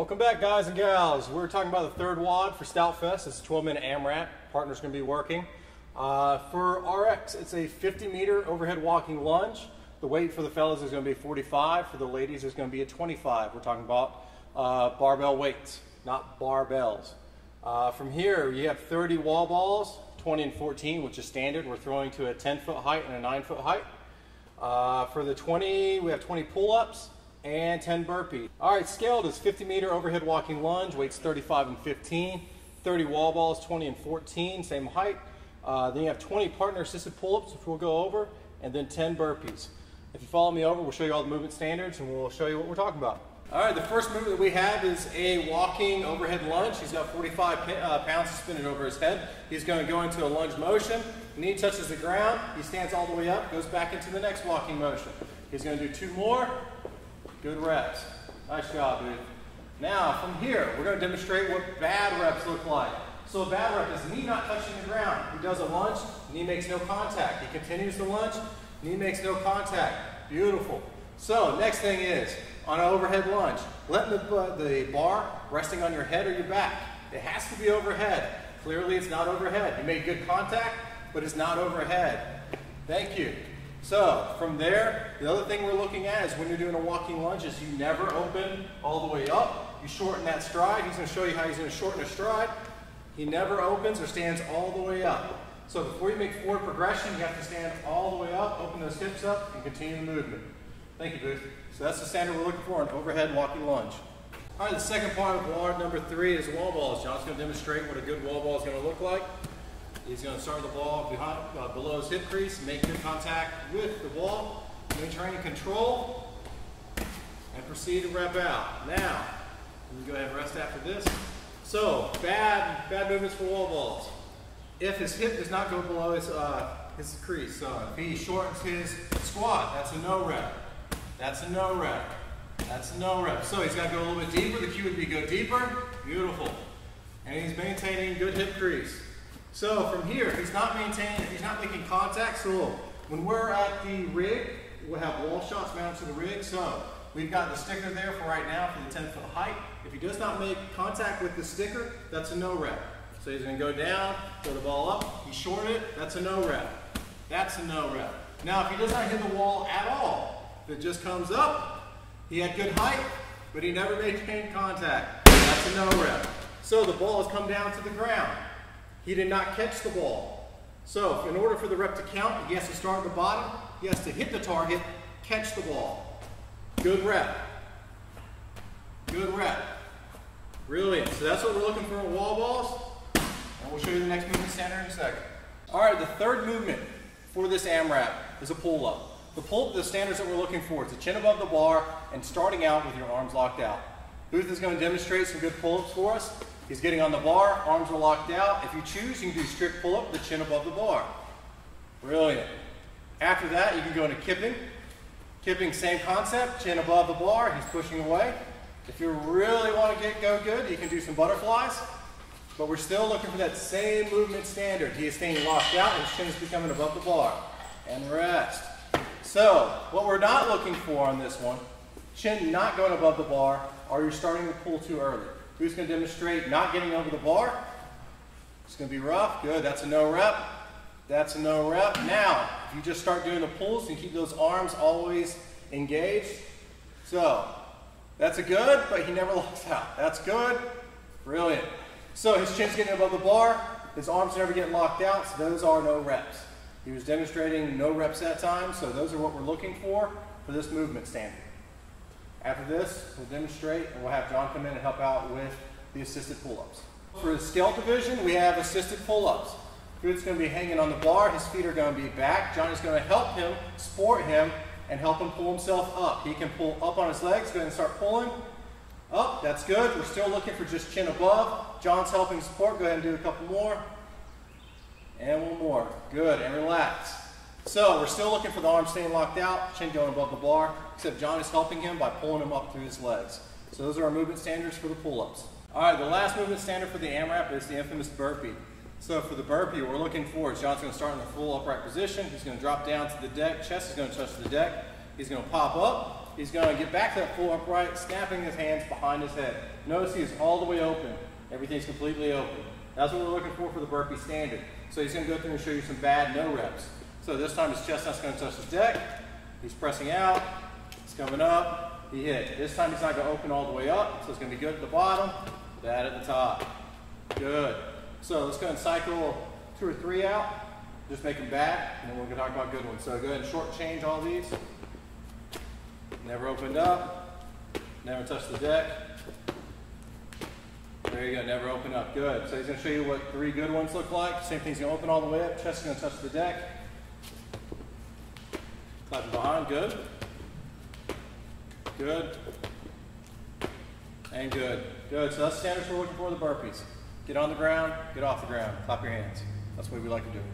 Welcome back, guys and gals. We're talking about the third WOD for Stout Fest. It's a 12-minute AMRAP. Partner's going to be working. For RX, it's a 50-meter overhead walking lunge. The weight for the fellas is going to be 45. For the ladies, is going to be a 25. We're talking about barbell weights, not barbells. From here, you have 30 wall balls, 20 and 14, which is standard. We're throwing to a 10-foot height and a 9-foot height. For the 20, we have 20 pull-ups and 10 burpees. All right, scaled is 50-meter overhead walking lunge, weights 35 and 15, 30 wall balls, 20 and 14, same height. Then you have 20 partner-assisted pull-ups, which we'll go over, and then 10 burpees. If you follow me over, we'll show you all the movement standards, and we'll show you what we're talking about. All right, the first movement that we have is a walking overhead lunge. He's got 45 pounds suspended over his head. He's going to go into a lunge motion. Knee touches the ground. He stands all the way up, goes back into the next walking motion. He's going to do 2 more. Good reps. Nice job, dude. Now, from here, we're going to demonstrate what bad reps look like. So a bad rep is knee not touching the ground. He does a lunge, knee makes no contact. He continues the lunge, knee makes no contact. Beautiful. So next thing is, on an overhead lunge, let the bar resting on your head or your back. It has to be overhead. Clearly it's not overhead. You made good contact, but it's not overhead. Thank you. So from there, the other thing we're looking at is when you're doing a walking lunge is you never open all the way up. You shorten that stride. He's going to show you how he's going to shorten a stride. He never opens or stands all the way up. So before you make forward progression, you have to stand all the way up, open those hips up, and continue the movement. Thank you, Booth. So that's the standard we're looking for, an overhead walking lunge. All right, the second part of WOD number 3 is wall balls. John's going to demonstrate what a good wall ball is going to look like. He's going to start the ball behind, below his hip crease, make good contact with the ball, maintain control, and proceed to rep out. Now, let me go ahead and rest after this. So, bad movements for wall balls. If his hip does not go below his crease, so if he shortens his squat, that's a no rep. That's a no rep. That's a no rep. So he's got to go a little bit deeper. The cue would be go deeper. Beautiful. And he's maintaining good hip crease. So from here, if he's not making contact, so when we're at the rig, we'll have wall shots mounted to the rig. So we've got the sticker there for right now for the 10-foot height. If he does not make contact with the sticker, that's a no rep. So he's going to go down, throw the ball up, he shorted it, that's a no rep. That's a no rep. Now if he does not hit the wall at all, if it just comes up, he had good height, but he never maintained contact. That's a no rep. So the ball has come down to the ground. He did not catch the ball. So in order for the rep to count, he has to start at the bottom, he has to hit the target, catch the ball. Good rep. Good rep. Brilliant. So that's what we're looking for in wall balls. And we'll show you the next movement standard in a second. All right, the third movement for this AMRAP is a pull-up. The standards that we're looking for is the chin above the bar and starting out with your arms locked out. Booth is going to demonstrate some good pull-ups for us. He's getting on the bar, arms are locked out. If you choose, you can do strict pull-up, the chin above the bar. Brilliant. After that, you can go into kipping. Kipping, same concept, chin above the bar, he's pushing away. If you really want to go good, you can do some butterflies. But we're still looking for that same movement standard. He is staying locked out and his chin is becoming above the bar. And rest. So, what we're not looking for on this one, chin not going above the bar, or you're starting to pull too early. Who's going to demonstrate not getting over the bar? It's going to be rough. Good. That's a no rep. That's a no rep. Now, if you just start doing the pulls and keep those arms always engaged. So, that's a good, but he never locks out. That's good. Brilliant. So his chin's getting above the bar. His arms never getting locked out. So those are no reps. He was demonstrating no reps at time. So those are what we're looking for this movement standard. After this, we'll demonstrate and we'll have John come in and help out with the assisted pull-ups. For the scale division, we have assisted pull-ups. Booth's going to be hanging on the bar. His feet are going to be back. Johnny's going to help him, support him, and help him pull himself up. He can pull up on his legs. Go ahead and start pulling. Up. That's good. We're still looking for just chin above. John's helping support. Go ahead and do a couple more. And one more. Good. And relax. So we're still looking for the arms staying locked out, chin going above the bar, except John is helping him by pulling him up through his legs. So those are our movement standards for the pull-ups. All right, the last movement standard for the AMRAP is the infamous burpee. So for the burpee, what we're looking for is John's going to start in the full upright position. He's going to drop down to the deck. Chest is going to touch the deck. He's going to pop up. he's going to get back to that full upright, snapping his hands behind his head. Notice he is all the way open. Everything's completely open. That's what we're looking for the burpee standard. So he's going to go through and show you some bad no reps. So this time his chest nut's going to touch his deck. He's pressing out. He's coming up. He hit. This time he's not going to open all the way up. So it's going to be good at the bottom, bad at the top. Good. So let's go and cycle 2 or 3 out. Just make them bad, and then we're going to talk about good ones. So go ahead and short change all these. Never opened up. Never touched the deck. There you go, never open up. Good. So he's going to show you what 3 good ones look like. Same thing, he's going to open all the way up. Chest is going to touch the deck. Clapping behind. Good. Good. And good. Good. So that's standards we're looking for the burpees. Get on the ground, get off the ground. Clap your hands. That's what we like to do.